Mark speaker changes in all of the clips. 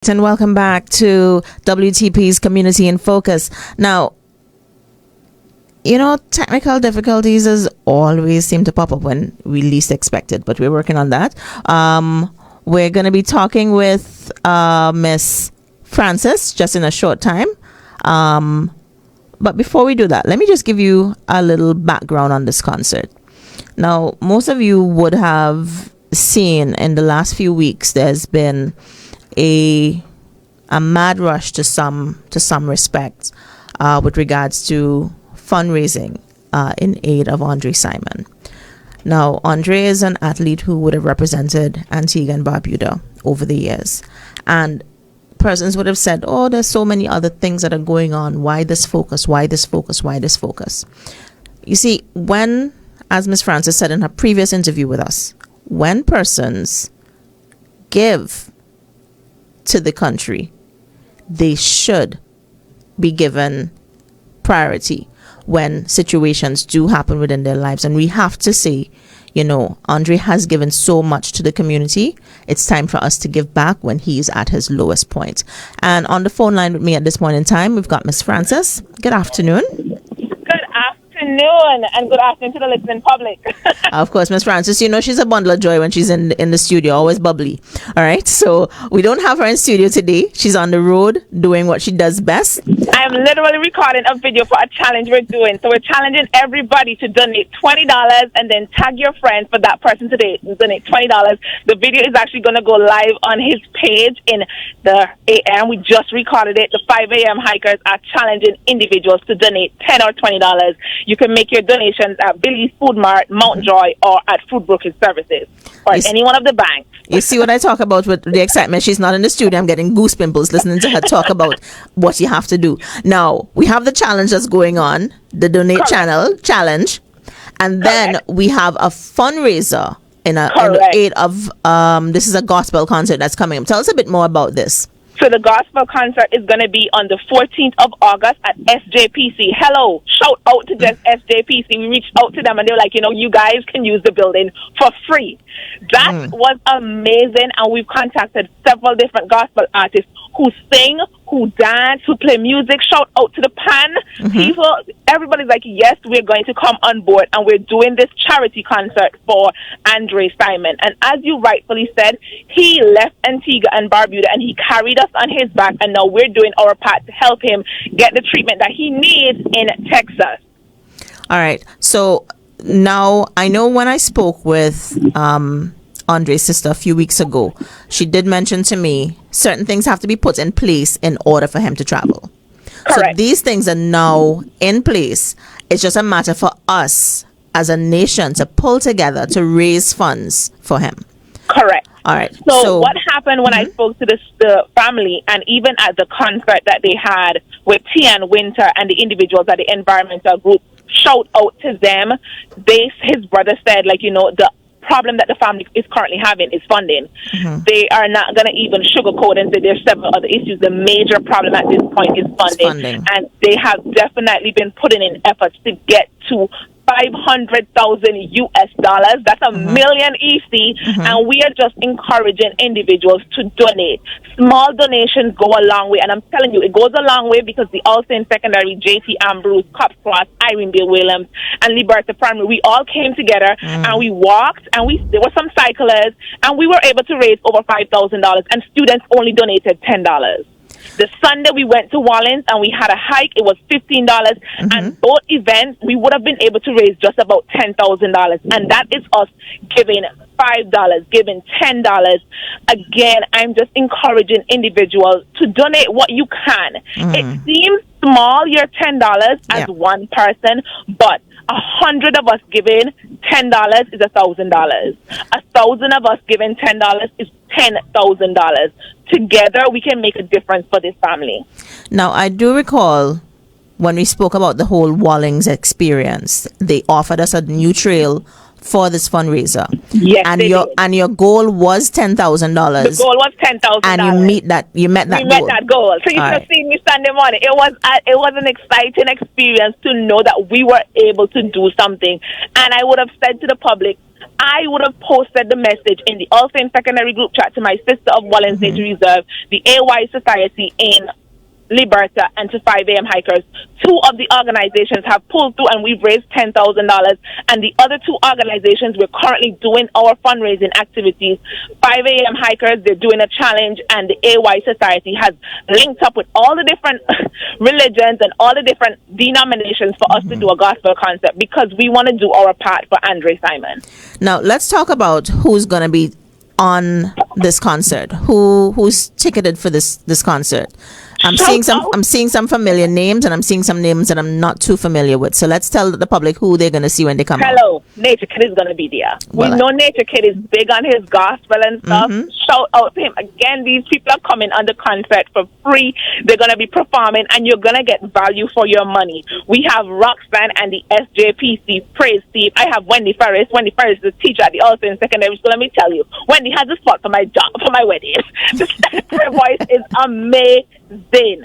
Speaker 1: And welcome back to WTP's Community in Focus. Now, technical difficulties as always seem to pop up when we least expect it, but we're working on that. We're going to be talking with Miss Frances just in a short time. But before we do that, let me just give you a little background on this concert. Now, most of you would have seen in the last few weeks there's been a mad rush to some respects with regards to fundraising in aid of Andre Simon. Now, Andre is an athlete who would have represented Antigua and Barbuda over the years, and persons would have said, "Oh, there's so many other things that are going on. Why this focus? Why this focus? Why this focus?" You see, when, as Ms. Frances said in her previous interview with us, when persons give to the country, they should be given priority when situations do happen within their lives. And we have to say, Andre has given so much to the community. It's time for us to give back when he's at his lowest point. And on the phone line with me at this point in time, we've got Miss Frances. Good afternoon.
Speaker 2: Good afternoon, and good afternoon to the listening public.
Speaker 1: Of course, Miss Frances, she's a bundle of joy when she's in the studio, always bubbly. All right, so we don't have her in studio today. She's on the road doing what she does best.
Speaker 2: I am literally recording a video for a challenge we're doing. So we're challenging everybody to donate $20 and then tag your friends for that person today to donate $20. The video is actually going to go live on his page in the AM. We just recorded it. The 5 a.m. hikers are challenging individuals to donate $10 or $20. You can make your donations at Billy's Food Mart, Mount Joy, or at Food Brokerage Services, or at any one of the banks.
Speaker 1: You see what I talk about with the excitement? She's not in the studio. I'm getting goose pimples listening to her talk about what you have to do. Now, we have the challenge that's going on, the Donate Channel Challenge, and then we have a fundraiser in aid of, this is a gospel concert that's coming up. Tell us a bit more about this.
Speaker 2: So the gospel concert is going to be on the 14th of August at SJPC. Hello, shout out to just SJPC. We reached out to them and they were like, you guys can use the building for free. That was amazing, and we've contacted several different gospel artists who sing, who dance, who play music. Shout out to the PAN people. Everybody's like, yes, we're going to come on board, and we're doing this charity concert for Andre Simon. And as you rightfully said, he left Antigua and Barbuda, and he carried us on his back, and now we're doing our part to help him get the treatment that he needs in Texas.
Speaker 1: All right. So now, I know when I spoke with Andre's sister a few weeks ago, she did mention to me certain things have to be put in place in order for him to travel.
Speaker 2: Correct.
Speaker 1: So these things are now in place. It's just a matter for us as a nation to pull together to raise funds for him.
Speaker 2: Correct.
Speaker 1: All right.
Speaker 2: So what happened when I spoke to the family, and even at the concert that they had with Tian Winter and the individuals at the environmental group, shout out to them. His brother said, the problem that the family is currently having is funding. They are not going to even sugarcoat and say there's several other issues. The major problem at this point is funding. And they have definitely been putting in efforts to get to $500,000 US. That's a million EC, and we are just encouraging individuals to donate. Small donations go a long way, and I'm telling you, it goes a long way because the All Saints Secondary, JT Ambrose, Cops Cross, Irene Bill Williams, and Liberta Primary, we all came together and we walked, and there were some cyclists, and we were able to raise over $5,000, and students only donated $10. The Sunday we went to Wallins and we had a hike. It was $15, and both events we would have been able to raise just about $10,000, and that is us giving $5, giving $10. Again, I'm just encouraging individuals to donate what you can. It seems small, your $10 as one person, but 100 of us giving $10 is $1,000. 1,000 of us giving $10 is $10,000. Together, we can make a difference for this family.
Speaker 1: Now, I do recall when we spoke about the whole Wallings experience, they offered us a new trail for this fundraiser.
Speaker 2: Yes,
Speaker 1: and your goal was $10,000.
Speaker 2: The goal was $10,000,
Speaker 1: and you met that
Speaker 2: goal. So you should have seen me Sunday morning. It was an exciting experience to know that we were able to do something. And I would have said to the public, I would have posted the message in the All Saints Secondary group chat to my sister of Wallens Nature Reserve, the AY Society in Liberta, and to 5 a.m. hikers. 2 of the organizations have pulled through and we've raised $10,000. And the other 2 organizations, we're currently doing our fundraising activities. 5 a.m. hikers, they're doing a challenge, and the AY Society has linked up with all the different religions and all the different denominations for us to do a gospel concert because we want to do our part for Andre Simon.
Speaker 1: Now, let's talk about who's going to be on this concert. Who's ticketed for this concert? I'm seeing some familiar names, and I'm seeing some names that I'm not too familiar with. So let's tell the public who they're going to see when they come.
Speaker 2: Hello, Nature Kid is going to be there. Well, we know Nature Kid is big on his gospel and stuff. Shout out to him. Again, these people are coming on the concert for free. They're going to be performing, and you're going to get value for your money. We have Roxanne and the SJPC praise team. I have Wendy Ferris. Wendy Ferris is a teacher at the All Saints Secondary School. Let me tell you, Wendy has a spot for my job, for my wedding. Her voice is amazing.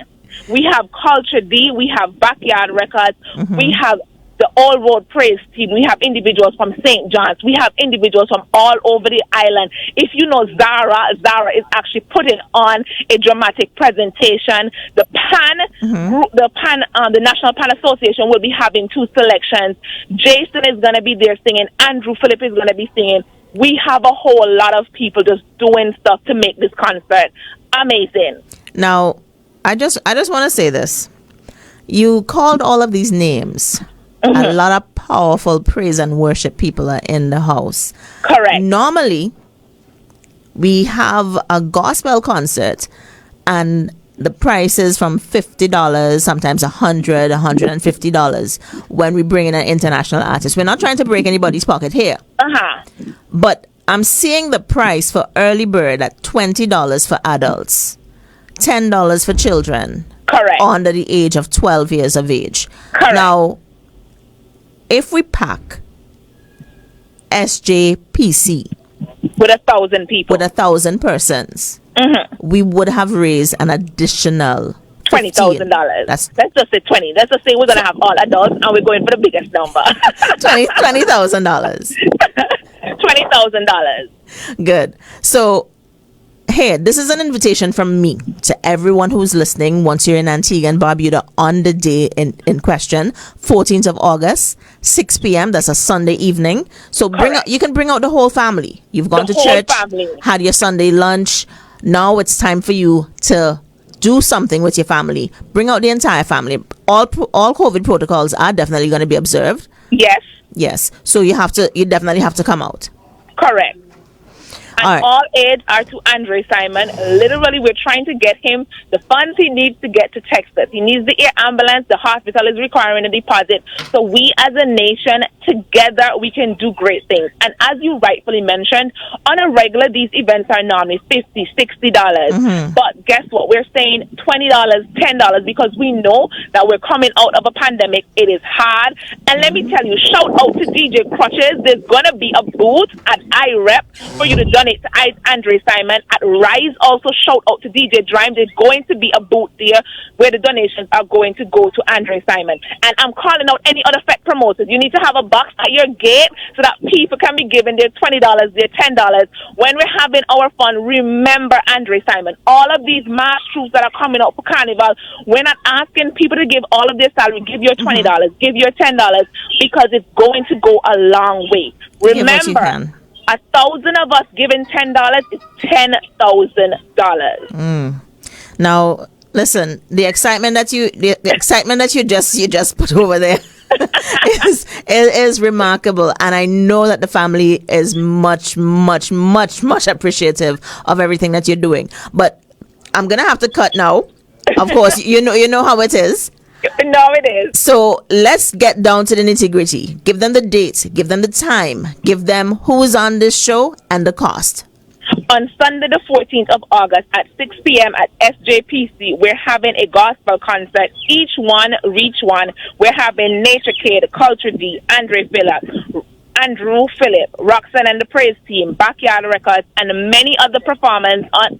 Speaker 2: We have Culture D, we have Backyard Records, we have the All Road Praise Team, we have individuals from St. John's, we have individuals from all over the island. If you know Zara is actually putting on a dramatic presentation. The the National Pan Association will be having 2 selections. Jason is going to be there singing. Andrew Phillip is going to be singing. We have a whole lot of people just doing stuff to make this concert amazing.
Speaker 1: Now, I just want to say this. You called all of these names. A lot of powerful praise and worship people are in the house.
Speaker 2: Correct.
Speaker 1: Normally, we have a gospel concert, and the price is from $50, sometimes $100, $150 when we bring in an international artist. We're not trying to break anybody's pocket here. But I'm seeing the price for early bird at $20 for adults. $10 for children.
Speaker 2: Correct.
Speaker 1: Under the age of 12 years of age.
Speaker 2: Correct.
Speaker 1: Now, if we pack SJPC
Speaker 2: with 1,000 people,
Speaker 1: with 1,000 persons, we would have raised an additional
Speaker 2: $20,000. Let's just say 20. Let's just say we're gonna have all adults and we're going for the biggest number.
Speaker 1: $20,000.
Speaker 2: $20,000.
Speaker 1: Good. So, hey, this is an invitation from me to everyone who's listening once you're in Antigua and Barbuda on the day in question, 14th of August, 6 p.m. That's a Sunday evening. So you can bring out the whole family. You've gone to church, had your Sunday lunch. Now it's time for you to do something with your family. Bring out the entire family. All COVID protocols are definitely going to be observed. Yes. So you definitely have to come out.
Speaker 2: Correct. And all aids are to Andre Simon. Literally, we're trying to get him the funds he needs to get to Texas. He needs the air ambulance. The hospital is requiring a deposit. So we as a nation, together, we can do great things. And as you rightfully mentioned, on a regular, these events are normally $50, $60. But guess what? We're saying $20, $10 because we know that we're coming out of a pandemic. It is hard. And let me tell you, shout out to DJ Crutches. There's going to be a booth at IREP for you to donate to Andre Simon. At Rise, also shout out to DJ Drime. There's going to be a booth there where the donations are going to go to Andre Simon. And I'm calling out any other FEC promoters. You need to have a box at your gate so that people can be given their $20, their $10. When we're having our fun, remember Andre Simon. All of these mass troops that are coming out for Carnival, we're not asking people to give all of their salary. Give your $20, give your $10 because it's going to go a long way. Remember, 1,000 of us giving $10 is $10,000.
Speaker 1: Now, listen, the excitement that you just put over there is remarkable, and I know that the family is much appreciative of everything that you're doing. But I'm gonna have to cut now. Of course, you know how it is.
Speaker 2: No, it is.
Speaker 1: So let's get down to the nitty-gritty. Give them the date, give them the time, give them who's on this show and the cost.
Speaker 2: On Sunday the 14th of August at 6 p.m. at SJPC, we're having a gospel concert. Each one, reach one. We're having Nature Kid, Culture D, Andrew Phillip, Roxanne and the Praise Team, Backyard Records, and many other performers on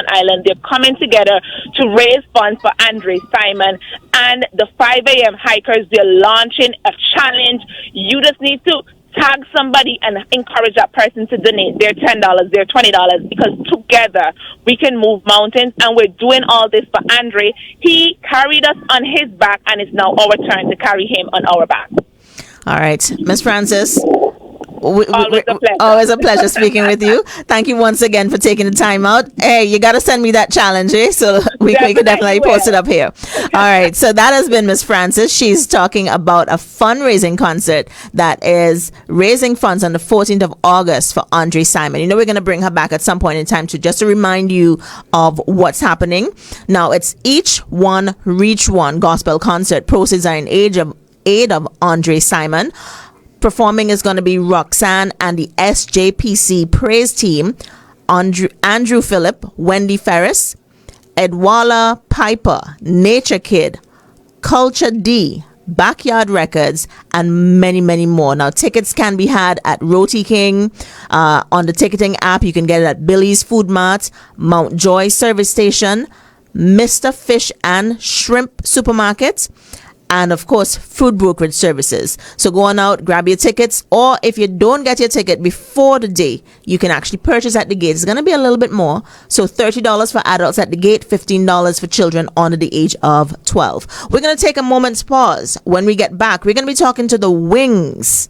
Speaker 2: island. They're coming together to raise funds for Andre Simon. And the 5 a.m. hikers, they're launching a challenge. You just need to tag somebody and encourage that person to donate their $10, their $20, because together we can move mountains. And we're doing all this for Andre. He carried us on his back, and it's now our turn to carry him on our back.
Speaker 1: All right, Miss Francis.
Speaker 2: Always
Speaker 1: a pleasure speaking with you. Thank you once again for taking the time out. Hey, you got to send me that challenge, eh? So we can definitely post it up here. All right. So that has been Miss Francis. She's talking about a fundraising concert that is raising funds on the 14th of August for Andre Simon. You know, we're going to bring her back at some point in time to remind you of what's happening. Now, it's Each One Reach One gospel concert. Proceeds are in aid of Andre Simon. Performing is going to be Roxanne and the SJPC praise team, Andrew Phillip, Wendy Ferris, Edwala Piper, Nature Kid, Culture D, Backyard Records, and many, many more. Now, tickets can be had at Roti King. On the ticketing app, you can get it at Billy's Food Mart, Mount Joy Service Station, Mr. Fish and Shrimp Supermarket, and of course, food brokerage services. So go on out, grab your tickets, or if you don't get your ticket before the day, you can actually purchase at the gate. It's going to be a little bit more. So $30 for adults at the gate, $15 for children under the age of 12. We're going to take a moment's pause. When we get back, we're going to be talking to the Wings.